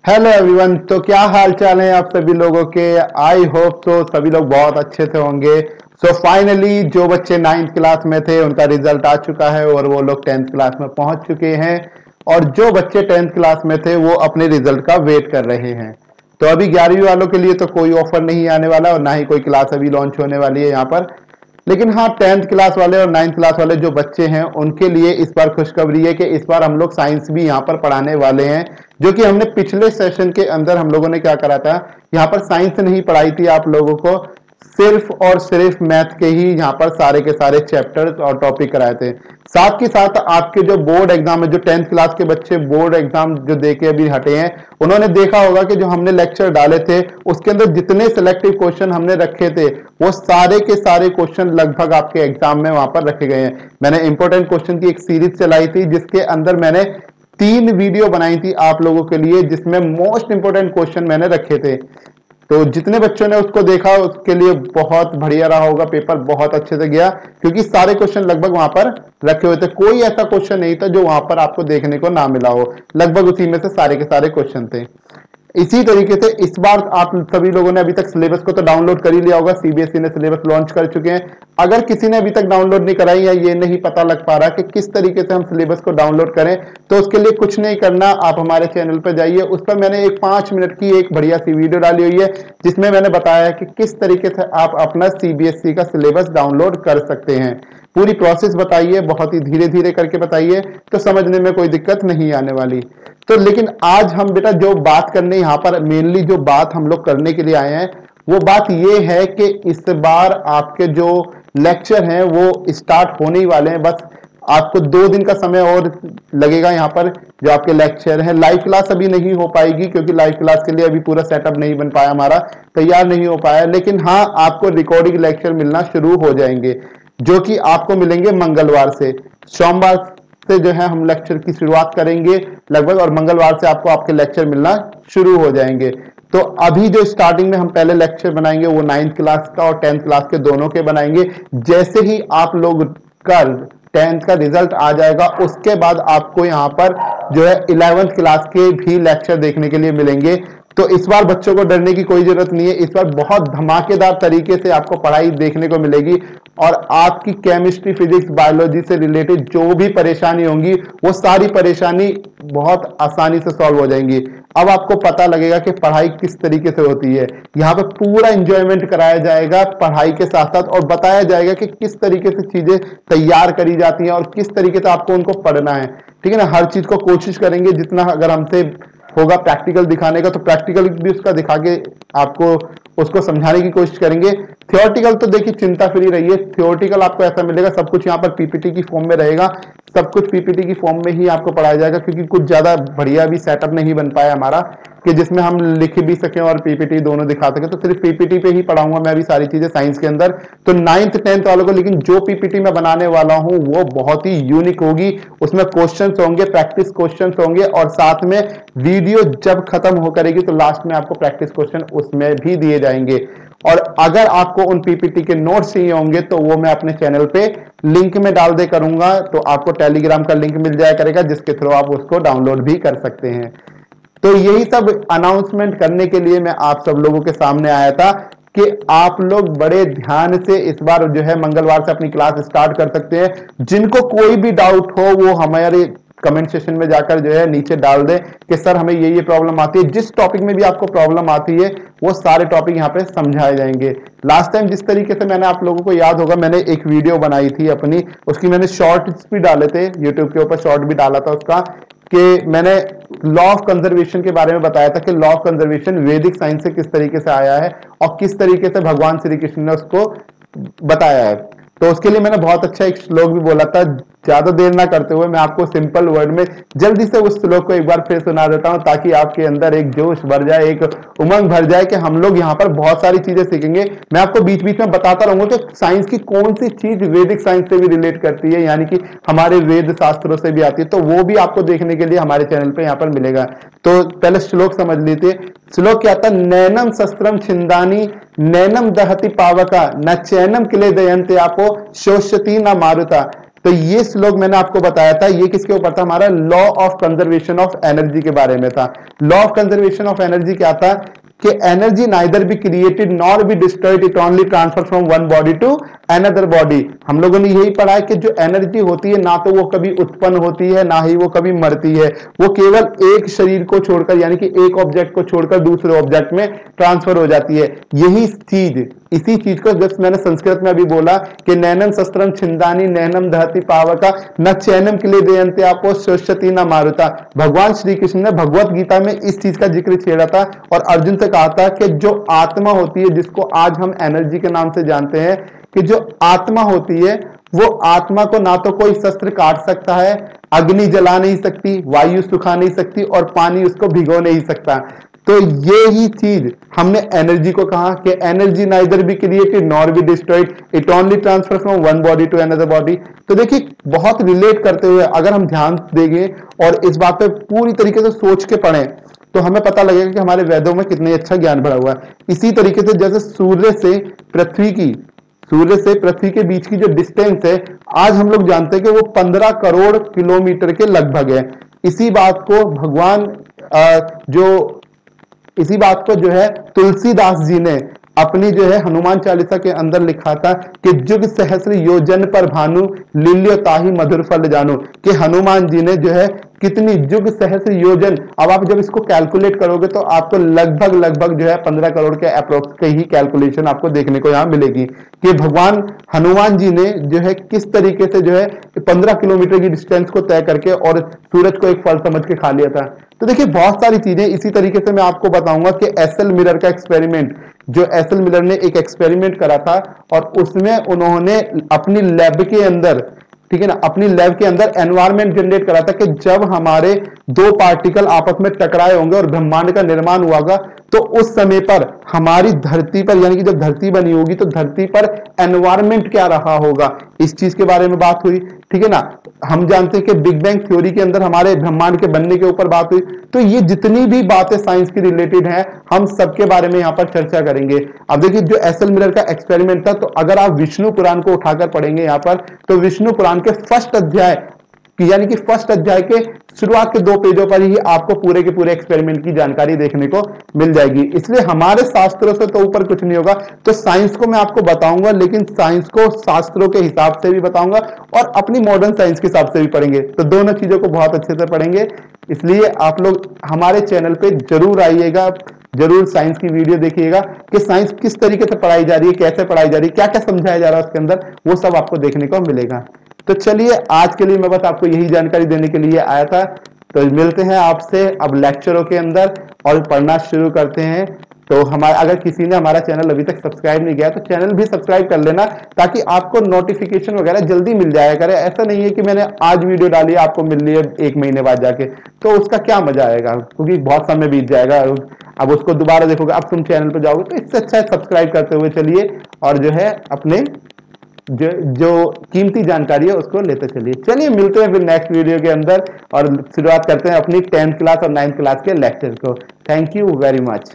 Hello everyone. तो क्या हाल चाल है आप सभी लोगों के। आई होप तो सभी लोग बहुत अच्छे से होंगे। सो फाइनली जो बच्चे 9th क्लास में थे उनका रिजल्ट आ चुका है और वो लोग 10th क्लास में पहुंच चुके हैं। और जो बच्चे 10th क्लास में थे वो अपने रिजल्ट का वेट कर रहे हैं। तो अभी 11वीं वालों के लिए तो कोई ऑफर नहीं आने वाला और ना ही कोई क्लास अभी लॉन्च होने वाली है यहाँ पर। लेकिन हाँ, 10th क्लास वाले और 9th क्लास वाले जो बच्चे हैं उनके लिए इस बार खुशखबरी है कि इस बार हम लोग साइंस भी यहाँ पर पढ़ाने वाले हैं। जो कि हमने पिछले सेशन के अंदर हम लोगों ने क्या करा था, यहाँ पर साइंस नहीं पढ़ाई थी आप लोगों को, सिर्फ और सिर्फ मैथ के ही यहाँ पर सारे के सारे चैप्टर्स और टॉपिक कराए थे। साथ के साथ आपके जो बोर्ड एग्जाम है, जो 10th क्लास के बच्चे बोर्ड एग्जाम जो देके अभी हटे हैं, उन्होंने देखा होगा कि जो हमने लेक्चर डाले थे उसके अंदर जितने सिलेक्टिव क्वेश्चन हमने रखे थे वो सारे के सारे क्वेश्चन लगभग आपके एग्जाम में वहां पर रखे गए हैं। मैंने इंपॉर्टेंट क्वेश्चन की एक सीरीज चलाई थी जिसके अंदर मैंने 3 वीडियो बनाई थी आप लोगों के लिए, जिसमें मोस्ट इंपोर्टेंट क्वेश्चन मैंने रखे थे। तो जितने बच्चों ने उसको देखा उसके लिए बहुत बढ़िया रहा होगा, पेपर बहुत अच्छे से गया क्योंकि सारे क्वेश्चन लगभग वहां पर रखे हुए थे। कोई ऐसा क्वेश्चन नहीं था जो वहां पर आपको देखने को ना मिला हो, लगभग उसी में से सारे के सारे क्वेश्चन थे। इसी तरीके से इस बार आप सभी लोगों ने अभी तक सिलेबस को तो डाउनलोड कर ही लिया होगा। सीबीएसई ने सिलेबस लॉन्च कर चुके हैं। अगर किसी ने अभी तक डाउनलोड नहीं कराई या ये नहीं पता लग पा रहा कि किस तरीके से हम सिलेबस को डाउनलोड करें, तो उसके लिए कुछ नहीं करना, आप हमारे चैनल पर जाइए। उस पर मैंने एक 5 मिनट की एक बढ़िया सी वीडियो डाली हुई है जिसमें मैंने बताया है कि किस तरीके से आप अपना सीबीएसई का सिलेबस डाउनलोड कर सकते हैं। पूरी प्रोसेस बताइए, बहुत ही धीरे धीरे करके बताइए, तो समझने में कोई दिक्कत नहीं आने वाली। तो लेकिन आज हम बेटा जो बात करने यहाँ पर मेनली जो बात हम लोग करने के लिए आए हैं वो बात ये है कि इस बार आपके जो लेक्चर हैं वो स्टार्ट होने ही वाले हैं। बस आपको 2 दिन का समय और लगेगा। यहाँ पर जो आपके लेक्चर हैं, लाइव क्लास अभी नहीं हो पाएगी क्योंकि लाइव क्लास के लिए अभी पूरा सेटअप नहीं बन पाया, हमारा तैयार नहीं हो पाया। लेकिन हाँ, आपको रिकॉर्डिंग लेक्चर मिलना शुरू हो जाएंगे जो कि आपको मिलेंगे मंगलवार से। सोमवार से जो है हम लेक्चर की शुरुआत करेंगे लगभग, और मंगलवार से आपको आपके लेक्चर मिलना शुरू हो जाएंगे। तो अभी जो स्टार्टिंग में हम पहले लेक्चर बनाएंगे वो 9th क्लास का और 10th क्लास के दोनों के बनाएंगे। जैसे ही आप लोग का 10th का रिजल्ट आ जाएगा उसके बाद आपको यहाँ पर जो है 11th क्लास के भी लेक्चर देखने के लिए मिलेंगे। तो इस बार बच्चों को डरने की कोई जरूरत नहीं है। इस बार बहुत धमाकेदार तरीके से आपको पढ़ाई देखने को मिलेगी और आपकी केमिस्ट्री, फिजिक्स, बायोलॉजी से रिलेटेड जो भी परेशानी होंगी वो सारी परेशानी बहुत आसानी से सॉल्व हो जाएंगी। अब आपको पता लगेगा कि पढ़ाई किस तरीके से होती है। यहाँ पे पूरा एंजॉयमेंट कराया जाएगा पढ़ाई के साथ साथ, और बताया जाएगा कि किस तरीके से चीजें तैयार करी जाती हैं और किस तरीके से आपको उनको पढ़ना है। ठीक है ना। हर चीज को कोशिश करेंगे जितना अगर हमसे होगा प्रैक्टिकल दिखाने का, तो प्रैक्टिकल भी उसका दिखा के आपको उसको समझाने की कोशिश करेंगे। थियोरटिकल तो देखिए चिंता फ्री रहिए, थियोरटिकल आपको ऐसा मिलेगा, सब कुछ यहाँ पर पीपीटी की फॉर्म में रहेगा, सब कुछ पीपीटी की फॉर्म में ही आपको पढ़ाया जाएगा क्योंकि कुछ ज्यादा बढ़िया भी सेटअप नहीं बन पाया हमारा कि जिसमें हम लिख भी सकें और पीपीटी दोनों दिखा सकें। तो सिर्फ पीपीटी पे ही पढ़ाऊंगा मैं भी सारी चीजें साइंस के अंदर। तो 9th 10th वालों को, लेकिन जो पीपीटी मैं बनाने वाला हूं वो बहुत ही यूनिक होगी। उसमें क्वेश्चंस होंगे, प्रैक्टिस क्वेश्चंस होंगे, और साथ में वीडियो जब खत्म हो करेगी तो लास्ट में आपको प्रैक्टिस क्वेश्चन उसमें भी दिए जाएंगे। और अगर आपको उन पीपीटी के नोट्स चाहिए होंगे तो वो मैं अपने चैनल पे लिंक में डाल दे करूंगा, तो आपको टेलीग्राम का लिंक मिल जाया करेगा जिसके थ्रू आप उसको डाउनलोड भी कर सकते हैं। तो यही सब अनाउंसमेंट करने के लिए मैं आप सब लोगों के सामने आया था कि आप लोग बड़े ध्यान से इस बार जो है मंगलवार से अपनी क्लास स्टार्ट कर सकते हैं। जिनको कोई भी डाउट हो वो हमारे कमेंट सेशन में जाकर जो है नीचे डाल दें कि सर हमें ये प्रॉब्लम आती है। जिस टॉपिक में भी आपको प्रॉब्लम आती है वो सारे टॉपिक यहाँ पे समझाए जाएंगे। लास्ट टाइम जिस तरीके से मैंने आप लोगों को याद होगा, मैंने एक वीडियो बनाई थी अपनी, उसकी मैंने शॉर्ट्स भी डाले थे, यूट्यूब के ऊपर शॉर्ट भी डाला था उसका, कि मैंने लॉ ऑफ कंजर्वेशन के बारे में बताया था कि लॉ ऑफ कंजर्वेशन वैदिक साइंस से किस तरीके से आया है और किस तरीके से भगवान श्री कृष्ण ने उसको बताया है। तो उसके लिए मैंने बहुत अच्छा एक श्लोक भी बोला था। ज्यादा देर ना करते हुए मैं आपको सिंपल वर्ड में जल्दी से उस श्लोक को एक बार फिर सुना देता हूं ताकि आपके अंदर एक जोश भर जाए, एक उमंग भर जाए कि हम लोग यहाँ पर बहुत सारी चीजें सीखेंगे। मैं आपको बीच बीच में बताता रहूंगा कि साइंस की कौन सी चीज वैदिक साइंस से भी रिलेट करती है, यानी कि हमारे वेद शास्त्रों से भी आती है, तो वो भी आपको देखने के लिए हमारे चैनल पर यहाँ पर मिलेगा। तो पहले श्लोक समझ लीजिए। श्लोक क्या था? नैनम शस्त्रम छिंदानी नैनम दहति पावका न चैनम किले दयंते आपो शोष्यति न मारुता तो ये श्लोक मैंने आपको बताया था, ये किसके ऊपर था, हमारा law of conservation of energy के बारे में था। Law of conservation of energy क्या था कि energy neither be created nor be destroyed, it only transfer from one body to another body. हम लोगों ने यही पढ़ा है कि जो एनर्जी होती है ना तो वो कभी उत्पन्न होती है ना ही वो कभी मरती है, वो केवल एक शरीर को छोड़कर यानी कि एक ऑब्जेक्ट को छोड़कर दूसरे ऑब्जेक्ट में ट्रांसफर हो जाती है। यही चीज, इसी चीज को जब मैंने संस्कृत में अभी बोला कि नैनम शस्त्रम छिंदानी नैनम दहति पावका न चैनम के लिए देयन्ते आपो शोष्यति न मारुता। भगवान श्री कृष्ण ने भगवत गीता में इस चीज का जिक्र छेड़ा था और अर्जुन से कहा था कि जो आत्मा होती है, जिसको आज हम एनर्जी के नाम से जानते हैं, कि जो आत्मा होती है वो आत्मा को ना तो कोई शस्त्र काट सकता है, अग्नि जला नहीं सकती, वायु सुखा नहीं सकती और पानी उसको भिगो नहीं सकता। तो ये ही चीज हमने एनर्जी को कहा कि energy neither be created nor be destroyed, it only transfer from one body to another body. तो देखिए बहुत रिलेट करते हुए अगर हम ध्यान देंगे और इस बात पे पूरी तरीके से सोच के पढ़ें तो हमें पता लगेगा कि हमारे वेदों में कितने अच्छा ज्ञान भरा हुआ है। इसी तरीके से जैसे सूर्य से पृथ्वी के बीच की जो डिस्टेंस है, आज हम लोग जानते हैं कि वो 15 करोड़ किलोमीटर के लगभग है। इसी बात को जो है तुलसीदास जी ने अपनी जो है हनुमान चालीसा के अंदर लिखा था कि जुग सहस्र योजन पर भानु लील्यो ताही मधुर फल जानू, कि हनुमान जी ने जो है कितनी जुग सहस्र योजन, अब आप जब इसको कैलकुलेट करोगे तो आपको लगभग जो है 15 करोड़ के अप्रोक्स के ही कैलकुलेशन आपको देखने को यहाँ मिलेगी कि भगवान हनुमान जी ने जो है किस तरीके से जो है 15 किलोमीटर की डिस्टेंस को तय करके और सूरज को एक फल समझ के खा लिया था। तो देखिए बहुत सारी चीजें। इसी तरीके से मैं आपको बताऊंगा कि एसएल मिलर का एक्सपेरिमेंट, जो एसएल मिलर ने एक एक्सपेरिमेंट करा था और उसमें उन्होंने अपनी लैब के अंदर, ठीक है ना, अपनी लैब के अंदर एनवायरमेंट जनरेट करा था कि जब हमारे दो पार्टिकल आपस में टकराए होंगे और ब्रह्मांड का निर्माण हुआ होगा तो उस समय पर हमारी धरती पर, यानी कि जब धरती बनी होगी तो धरती पर एनवायरमेंट क्या रहा होगा, इस चीज के बारे में बात हुई। ठीक है ना, हम जानते हैं कि बिग बैंग थ्योरी के अंदर हमारे ब्रह्मांड के बनने के ऊपर बात हुई। तो ये जितनी भी बातें साइंस की रिलेटेड हैं हम सबके बारे में यहाँ पर चर्चा करेंगे। अब देखिए जो एसएल मिलर का एक्सपेरिमेंट था, तो अगर आप विष्णु पुराण को उठाकर पढ़ेंगे यहाँ पर, तो विष्णु पुराण के फर्स्ट अध्याय यानी कि फर्स्ट अध्याय के शुरुआत के 2 पेजों पर ही आपको पूरे के पूरे एक्सपेरिमेंट की जानकारी देखने को मिल जाएगी। इसलिए हमारे शास्त्रों से तो ऊपर कुछ नहीं होगा। तो साइंस को मैं आपको बताऊंगा, लेकिन साइंस को शास्त्रों के हिसाब से भी बताऊंगा और अपनी मॉडर्न साइंस के हिसाब से भी पढ़ेंगे। तो दोनों चीजों को बहुत अच्छे से पढ़ेंगे। इसलिए आप लोग हमारे चैनल पे जरूर आइएगा, जरूर साइंस की वीडियो देखिएगा कि साइंस किस तरीके से पढ़ाई जा रही है, कैसे पढ़ाई जा रही है, क्या क्या समझाया जा रहा है उसके अंदर, वो सब आपको देखने को मिलेगा। तो चलिए आज के लिए मैं बस आपको यही जानकारी देने के लिए आया था। तो मिलते हैं आपसे अब लेक्चरों के अंदर और पढ़ना शुरू करते हैं। तो हमारा, अगर किसी ने हमारा चैनल अभी तक सब्सक्राइब नहीं किया तो चैनल भी सब्सक्राइब कर लेना, ताकि आपको नोटिफिकेशन वगैरह जल्दी मिल जाया करे। ऐसा नहीं है कि मैंने आज वीडियो डाली आपको मिल रही है 1 महीने बाद जाके, तो उसका क्या मजा आएगा, क्योंकि बहुत समय बीत जाएगा। अब उसको दोबारा देखोगे, अब तुम चैनल पर जाओगे, तो इससे अच्छा है सब्सक्राइब करते हुए चलिए और जो है अपने जो कीमती जानकारी है उसको लेते चलिए। चलिए मिलते हैं फिर नेक्स्ट वीडियो के अंदर और शुरुआत करते हैं अपनी 10th क्लास और 9th क्लास के लेक्चर को। Thank you very much.